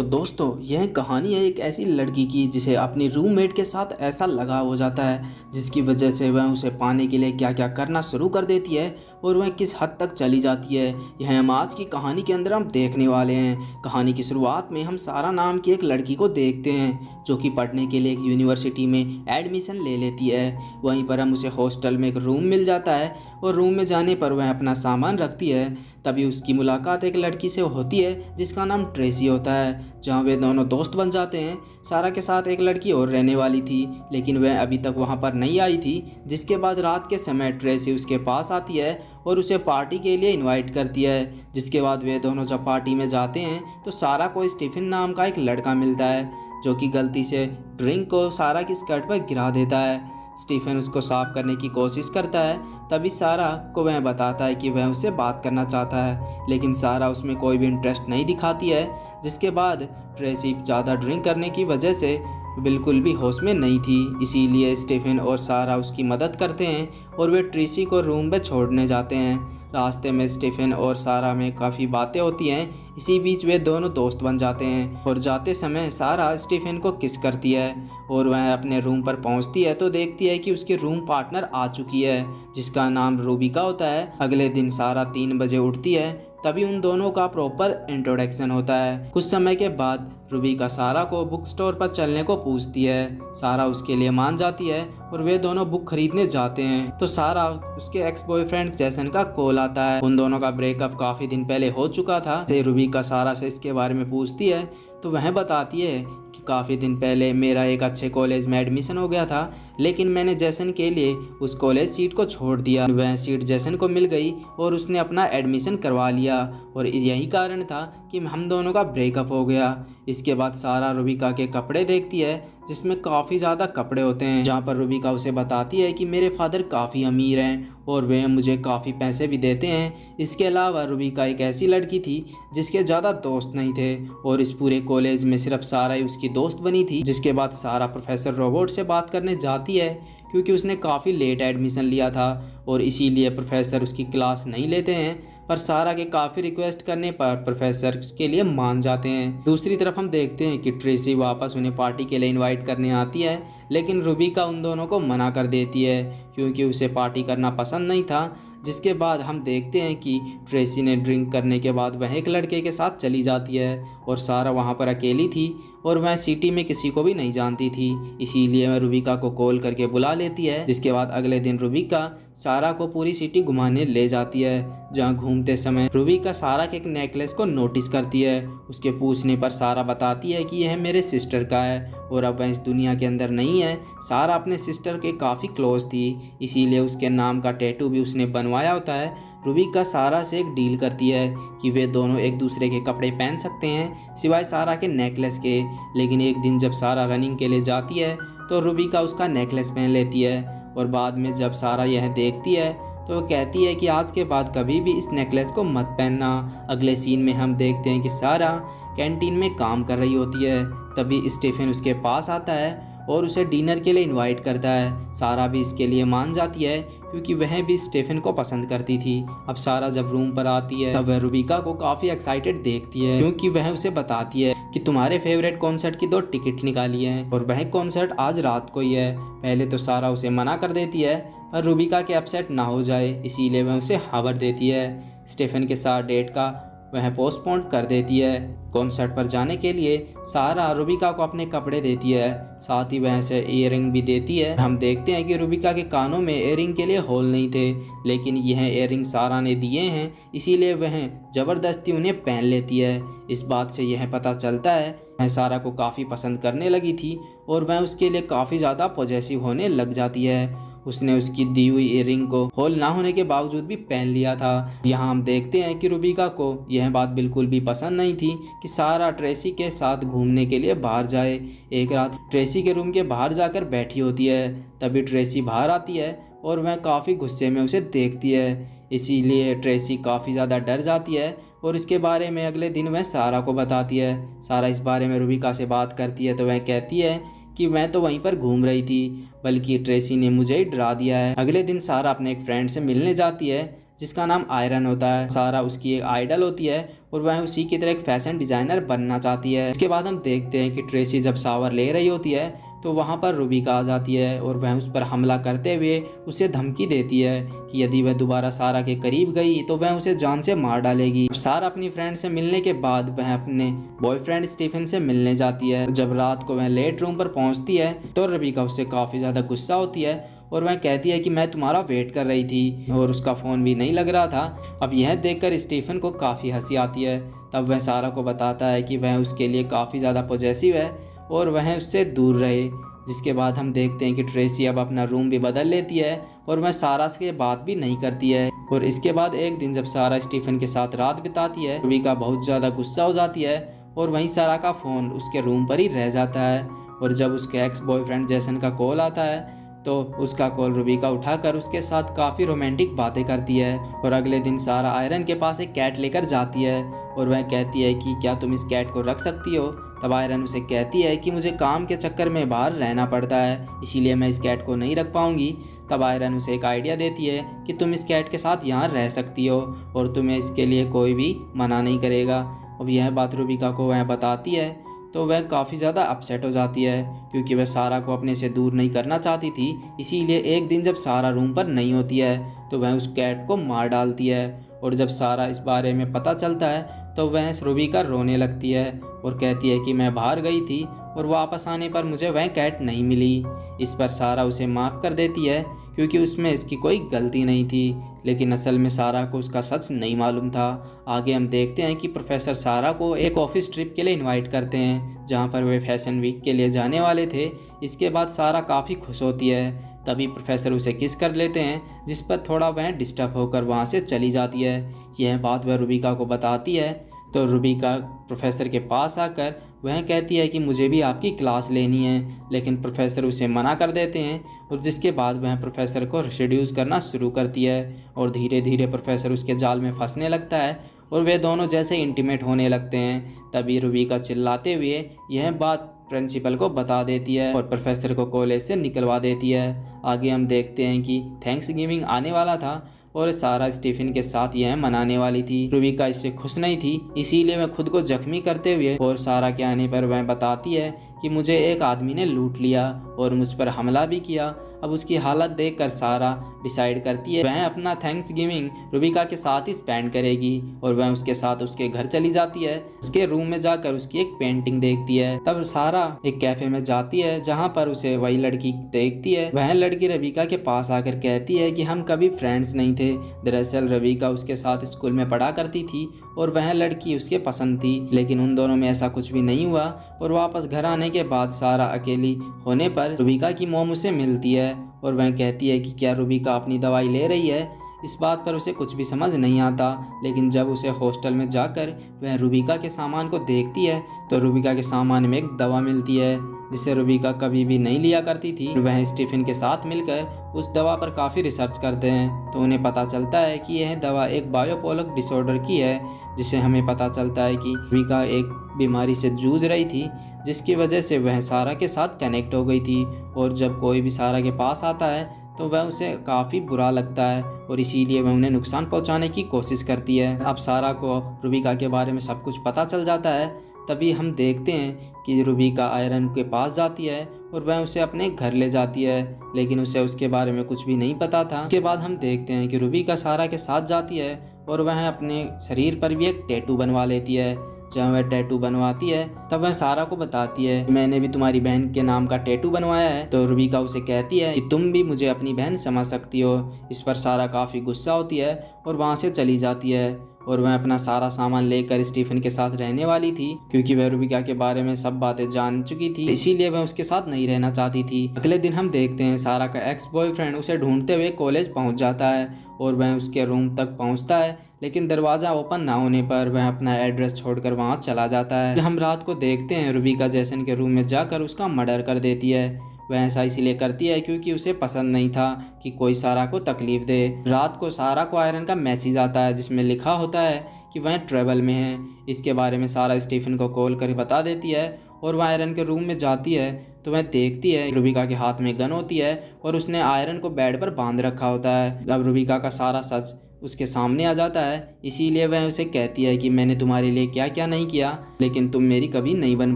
तो दोस्तों यह कहानी है एक ऐसी लड़की की जिसे अपनी रूममेट के साथ ऐसा लगाव हो जाता है जिसकी वजह से वह उसे पाने के लिए क्या क्या करना शुरू कर देती है और वह किस हद तक चली जाती है। यह हम आज की कहानी के अंदर हम देखने वाले हैं। कहानी की शुरुआत में हम सारा नाम की एक लड़की को देखते हैं जो कि पढ़ने के लिए एक यूनिवर्सिटी में एडमिशन ले लेती है। वहीं पर हम उसे हॉस्टल में एक रूम मिल जाता है और रूम में जाने पर वह अपना सामान रखती है। तभी उसकी मुलाकात एक लड़की से होती है जिसका नाम ट्रेसी होता है, जहाँ वे दोनों दोस्त बन जाते हैं। सारा के साथ एक लड़की और रहने वाली थी लेकिन वह अभी तक वहाँ पर नहीं आई थी, जिसके बाद रात के समय ट्रेसी उसके पास आती है और उसे पार्टी के लिए इनवाइट करती है। जिसके बाद वे दोनों जब पार्टी में जाते हैं तो सारा को स्टीफन नाम का एक लड़का मिलता है जो कि गलती से ड्रिंक को सारा की स्कर्ट पर गिरा देता है। स्टीफन उसको साफ करने की कोशिश करता है, तभी सारा को वह बताता है कि वह उससे बात करना चाहता है, लेकिन सारा उसमें कोई भी इंटरेस्ट नहीं दिखाती है। जिसके बाद ट्रेसी ज़्यादा ड्रिंक करने की वजह से बिल्कुल भी होश में नहीं थी, इसीलिए स्टीफन और सारा उसकी मदद करते हैं और वे ट्रेसी को रूम पे छोड़ने जाते हैं। रास्ते में स्टीफन और सारा में काफ़ी बातें होती हैं। इसी बीच वे दोनों दोस्त बन जाते हैं और जाते समय सारा स्टीफन को किस करती है और वह अपने रूम पर पहुंचती है तो देखती है कि उसकी रूम पार्टनर आ चुकी है जिसका नाम रूबिका होता है। अगले दिन सारा 3 बजे उठती है, तभी उन दोनों का प्रॉपर इंट्रोडक्शन होता है। कुछ समय के बाद रूबिका सारा को बुक स्टोर पर चलने को पूछती है। सारा उसके लिए मान जाती है और वे दोनों बुक खरीदने जाते हैं तो सारा उसके एक्स बॉयफ्रेंड जैसन का कॉल आता है। उन दोनों का ब्रेकअप काफ़ी दिन पहले हो चुका था। रूबिका सारा से इसके बारे में पूछती है तो वह बताती है कि काफ़ी दिन पहले मेरा एक अच्छे कॉलेज में एडमिशन हो गया था, लेकिन मैंने जैसन के लिए उस कॉलेज सीट को छोड़ दिया। वह सीट जैसन को मिल गई और उसने अपना एडमिशन करवा लिया और यही कारण था कि हम दोनों का ब्रेकअप हो गया। इसके बाद सारा रूबिका के कपड़े देखती है जिसमें काफ़ी ज़्यादा कपड़े होते हैं, जहाँ पर रूबिका उसे बताती है कि मेरे फादर काफ़ी अमीर हैं और वे मुझे काफ़ी पैसे भी देते हैं। इसके अलावा रूबिका एक ऐसी लड़की थी जिसके ज़्यादा दोस्त नहीं थे और इस पूरे कॉलेज में सिर्फ सारा ही उसकी दोस्त बनी थी। जिसके बाद सारा प्रोफेसर रोबोट से बात करने जाती है क्योंकि उसने काफ़ी लेट एडमिशन लिया था और इसीलिए प्रोफेसर उसकी क्लास नहीं लेते हैं, पर सारा के काफ़ी रिक्वेस्ट करने पर प्रोफेसर उसके लिए मान जाते हैं। दूसरी तरफ हम देखते हैं कि ट्रेसी वापस उन्हें पार्टी के लिए इनवाइट करने आती है, लेकिन रूबिका उन दोनों को मना कर देती है क्योंकि उसे पार्टी करना पसंद नहीं था। जिसके बाद हम देखते हैं कि ट्रेसी ने ड्रिंक करने के बाद वह एक लड़के के साथ चली जाती है और सारा वहाँ पर अकेली थी और वह सिटी में किसी को भी नहीं जानती थी, इसीलिए वह रूबिका को कॉल करके बुला लेती है। जिसके बाद अगले दिन रूबिका सारा को पूरी सिटी घुमाने ले जाती है, जहाँ घूमते समय रूबिका सारा के एक नेकलेस को नोटिस करती है। उसके पूछने पर सारा बताती है कि यह मेरे सिस्टर का है और अब वह इस दुनिया के अंदर नहीं है। सारा अपने सिस्टर के काफ़ी क्लोज थी, इसीलिए उसके नाम का टैटू भी उसने बनवाया होता है। रूबिका सारा से एक डील करती है कि वे दोनों एक दूसरे के कपड़े पहन सकते हैं सिवाय सारा के नेकलेस के, लेकिन एक दिन जब सारा रनिंग के लिए जाती है तो रूबिका उसका नेकलेस पहन लेती है और बाद में जब सारा यह देखती है तो वो कहती है कि आज के बाद कभी भी इस नेकलेस को मत पहनना। अगले सीन में हम देखते हैं कि सारा कैंटीन में काम कर रही होती है, तभी स्टीफन उसके पास आता है और उसे डिनर के लिए इनवाइट करता है। सारा भी इसके लिए मान जाती है क्योंकि वह भी स्टीफन को पसंद करती थी। अब सारा जब रूम पर आती है तब वह रूबिका को काफ़ी एक्साइटेड देखती है क्योंकि वह उसे बताती है कि तुम्हारे फेवरेट कॉन्सर्ट की 2 टिकट निकाली हैं और वह कॉन्सर्ट आज रात को ही है। पहले तो सारा उसे मना कर देती है पर रूबिका के अपसेट ना हो जाए इसीलिए वह उसे हावर देती है। स्टीफन के साथ डेट का वह पोस्टपोन कर देती है। कॉन्सर्ट पर जाने के लिए सारा रूबिका को अपने कपड़े देती है, साथ ही वह से ईयरिंग भी देती है। हम देखते हैं कि रूबिका के कानों में ईयरिंग के लिए होल नहीं थे, लेकिन यह ईयरिंग सारा ने दिए हैं, इसीलिए वह ज़बरदस्ती उन्हें पहन लेती है। इस बात से यह पता चलता है वह सारा को काफ़ी पसंद करने लगी थी और वह उसके लिए काफ़ी ज़्यादा पॉजेसिव होने लग जाती है। उसने उसकी दी हुई ईयरिंग को होल ना होने के बावजूद भी पहन लिया था। यहाँ हम देखते हैं कि रूबिका को यह बात बिल्कुल भी पसंद नहीं थी कि सारा ट्रेसी के साथ घूमने के लिए बाहर जाए। एक रात ट्रेसी के रूम के बाहर जाकर बैठी होती है, तभी ट्रेसी बाहर आती है और वह काफ़ी गुस्से में उसे देखती है, इसीलिए ट्रेसी काफ़ी ज़्यादा डर जाती है और इसके बारे में अगले दिन वह सारा को बताती है। सारा इस बारे में रूबिका से बात करती है तो वह कहती है कि मैं तो वहीं पर घूम रही थी, बल्कि ट्रेसी ने मुझे ही डरा दिया है। अगले दिन सारा अपने एक फ्रेंड से मिलने जाती है जिसका नाम आयरन होता है। सारा उसकी एक आइडल होती है और वह उसी की तरह एक फैशन डिज़ाइनर बनना चाहती है। इसके बाद हम देखते हैं कि ट्रेसी जब शावर ले रही होती है तो वहाँ पर रुबिका आ जाती है और वह उस पर हमला करते हुए उसे धमकी देती है कि यदि वह दोबारा सारा के करीब गई तो वह उसे जान से मार डालेगी। सारा अपनी फ्रेंड से मिलने के बाद वह अपने बॉयफ्रेंड स्टीफन से मिलने जाती है। जब रात को वह लेट रूम पर पहुँचती है तो रुबिका उससे काफ़ी ज़्यादा गुस्सा होती है और वह कहती है कि मैं तुम्हारा वेट कर रही थी और उसका फ़ोन भी नहीं लग रहा था। अब यह देखकर स्टीफन को काफ़ी हंसी आती है। तब वह सारा को बताता है कि वह उसके लिए काफ़ी ज़्यादा पॉजेसिव है और वह उससे दूर रहे। जिसके बाद हम देखते हैं कि ट्रेसी अब अपना रूम भी बदल लेती है और वह सारा से बात भी नहीं करती है। और इसके बाद एक दिन जब सारा स्टीफन के साथ रात बिताती है, रुबिका बहुत ज़्यादा गुस्सा हो जाती है और वहीं सारा का फ़ोन उसके रूम पर ही रह जाता है। और जब उसके एक्स बॉयफ्रेंड जैसन का कॉल आता है तो उसका कॉल रुबिका उठाकर उसके साथ काफ़ी रोमांटिक बातें करती है। और अगले दिन सारा आयरन के पास एक कैट लेकर जाती है और वह कहती है कि क्या तुम इस कैट को रख सकती हो। तब आयरन उसे कहती है कि मुझे काम के चक्कर में बाहर रहना पड़ता है, इसीलिए मैं इस कैट को नहीं रख पाऊंगी। तब आयरन उसे एक आइडिया देती है कि तुम इस कैट के साथ यहाँ रह सकती हो और तुम्हें इसके लिए कोई भी मना नहीं करेगा। अब यह बात रुबिका को वह बताती है तो वह काफ़ी ज़्यादा अपसेट हो जाती है क्योंकि वह सारा को अपने से दूर नहीं करना चाहती थी। इसीलिए एक दिन जब सारा रूम पर नहीं होती है तो वह उस कैट को मार डालती है। और जब सारा इस बारे में पता चलता है तो वह रुबिका रोने लगती है और कहती है कि मैं बाहर गई थी और वापस आने पर मुझे वह कैट नहीं मिली। इस पर सारा उसे माफ़ कर देती है क्योंकि उसमें इसकी कोई गलती नहीं थी, लेकिन असल में सारा को उसका सच नहीं मालूम था। आगे हम देखते हैं कि प्रोफेसर सारा को एक ऑफिस ट्रिप के लिए इनवाइट करते हैं जहां पर वे फैशन वीक के लिए जाने वाले थे। इसके बाद सारा काफ़ी खुश होती है। तभी प्रोफेसर उसे किस कर लेते हैं जिस पर थोड़ा वह डिस्टर्ब होकर वहां से चली जाती है। यह बात वह रुबिका को बताती है तो रुबिका प्रोफेसर के पास आकर वह कहती है कि मुझे भी आपकी क्लास लेनी है, लेकिन प्रोफेसर उसे मना कर देते हैं। और जिसके बाद वह प्रोफेसर को रिड्यूस करना शुरू करती है और धीरे धीरे प्रोफेसर उसके जाल में फंसने लगता है और वे दोनों जैसे इंटीमेट होने लगते हैं। तभी रुबिका चिल्लाते हुए यह बात प्रिंसिपल को बता देती है और प्रोफेसर को कॉलेज से निकलवा देती है। आगे हम देखते हैं कि थैंक्स गिविंग आने वाला था और सारा स्टीफन के साथ यह मनाने वाली थी। रुबिका इससे खुश नहीं थी, इसीलिए वह खुद को जख्मी करते हुए और सारा के आने पर वह बताती है कि मुझे एक आदमी ने लूट लिया और मुझ पर हमला भी किया। अब उसकी हालत देखकर सारा डिसाइड करती है वह अपना थैंक्स गिविंग रुबिका के साथ ही स्पेंड करेगी और वह उसके साथ उसके घर चली जाती है। उसके रूम में जाकर उसकी एक पेंटिंग देखती है। तब सारा एक कैफे में जाती है जहां पर उसे वही लड़की देखती है। वह लड़की रुबिका के पास आकर कहती है कि हम कभी फ्रेंड्स नहीं थे। दरअसल रुबिका उसके साथ स्कूल में पढ़ा करती थी और वह लड़की उसके पसंद थी, लेकिन उन दोनों में ऐसा कुछ भी नहीं हुआ। और वापस घर आने के बाद सारा अकेली होने पर रुबिका की मॉम उसे मिलती है और वह कहती है कि क्या रुबिका अपनी दवाई ले रही है। इस बात पर उसे कुछ भी समझ नहीं आता, लेकिन जब उसे हॉस्टल में जाकर वह रुबिका के सामान को देखती है तो रुबिका के सामान में एक दवा मिलती है जिसे रुबिका कभी भी नहीं लिया करती थी। वह स्टीफन के साथ मिलकर उस दवा पर काफ़ी रिसर्च करते हैं तो उन्हें पता चलता है कि यह दवा एक बायोपोलिक डिसऑर्डर की है, जिसे हमें पता चलता है कि रुबिका एक बीमारी से जूझ रही थी जिसकी वजह से वह सारा के साथ कनेक्ट हो गई थी। और जब कोई भी सारा के पास आता है तो वह उसे काफ़ी बुरा लगता है और इसीलिए वह उन्हें नुकसान पहुंचाने की कोशिश करती है। अब सारा को रुबिका के बारे में सब कुछ पता चल जाता है। तभी हम देखते हैं कि रुबिका आयरन के पास जाती है और वह उसे अपने घर ले जाती है, लेकिन उसे उसके बारे में कुछ भी नहीं पता था। उसके बाद हम देखते हैं कि रुबिका सारा के साथ जाती है और वह अपने शरीर पर भी एक टैटू बनवा लेती है। जहाँ वह टैटू बनवाती है तब वह सारा को बताती है मैंने भी तुम्हारी बहन के नाम का टैटू बनवाया है। तो रुबिका उसे कहती है कि तुम भी मुझे अपनी बहन समझ सकती हो। इस पर सारा काफ़ी गुस्सा होती है और वहाँ से चली जाती है और वह अपना सारा सामान लेकर स्टीफन के साथ रहने वाली थी क्योंकि वह रुबिका के बारे में सब बातें जान चुकी थी, इसीलिए वह उसके साथ नहीं रहना चाहती थी। अगले दिन हम देखते हैं सारा का एक्स बॉयफ्रेंड उसे ढूंढते हुए कॉलेज पहुंच जाता है और वह उसके रूम तक पहुंचता है, लेकिन दरवाज़ा ओपन ना होने पर वह अपना एड्रेस छोड़कर वहां चला जाता है। हम रात को देखते हैं रुबिका जैसन के रूम में जाकर उसका मर्डर कर देती है। वह ऐसा इसीलिए करती है क्योंकि उसे पसंद नहीं था कि कोई सारा को तकलीफ दे। रात को सारा को आयरन का मैसेज आता है जिसमें लिखा होता है कि वह ट्रैवल में है। इसके बारे में सारा स्टीफन को कॉल कर बता देती है और वह आयरन के रूम में जाती है तो वह देखती है रुबिका के हाथ में गन होती है और उसने आयरन को बेड पर बांध रखा होता है। अब रुबिका का सारा सच उसके सामने आ जाता है। इसीलिए वह उसे कहती है कि मैंने तुम्हारे लिए क्या क्या नहीं किया, लेकिन तुम मेरी कभी नहीं बन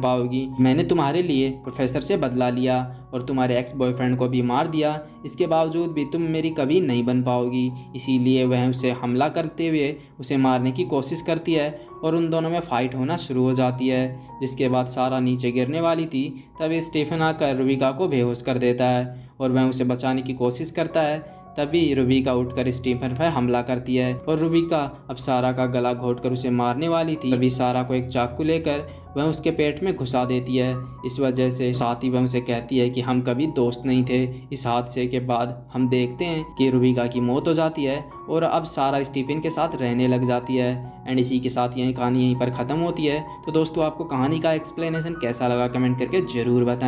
पाओगी। मैंने तुम्हारे लिए प्रोफेसर से बदला लिया और तुम्हारे एक्स बॉयफ्रेंड को भी मार दिया, इसके बावजूद भी तुम मेरी कभी नहीं बन पाओगी। इसीलिए वह उसे हमला करते हुए उसे मारने की कोशिश करती है और उन दोनों में फ़ाइट होना शुरू हो जाती है। जिसके बाद सारा नीचे गिरने वाली थी, तभी स्टीफन आकर रुबिका को बेहोश कर देता है और वह उसे बचाने की कोशिश करता है। तभी रुबिका उठकर स्टीफन पर हमला करती है और रुबिका अब सारा का गला घोंटकर उसे मारने वाली थी। तभी सारा को एक चाकू लेकर वह उसके पेट में घुसा देती है। इस वजह से साथ ही वह उसे कहती है कि हम कभी दोस्त नहीं थे। इस हादसे के बाद हम देखते हैं कि रुबिका की मौत हो जाती है और अब सारा स्टीफन के साथ रहने लग जाती है। एंड इसी के साथ यही कहानी यहीं पर ख़त्म होती है। तो दोस्तों, आपको कहानी का एक्सप्लेनेशन कैसा लगा कमेंट करके ज़रूर बताएं।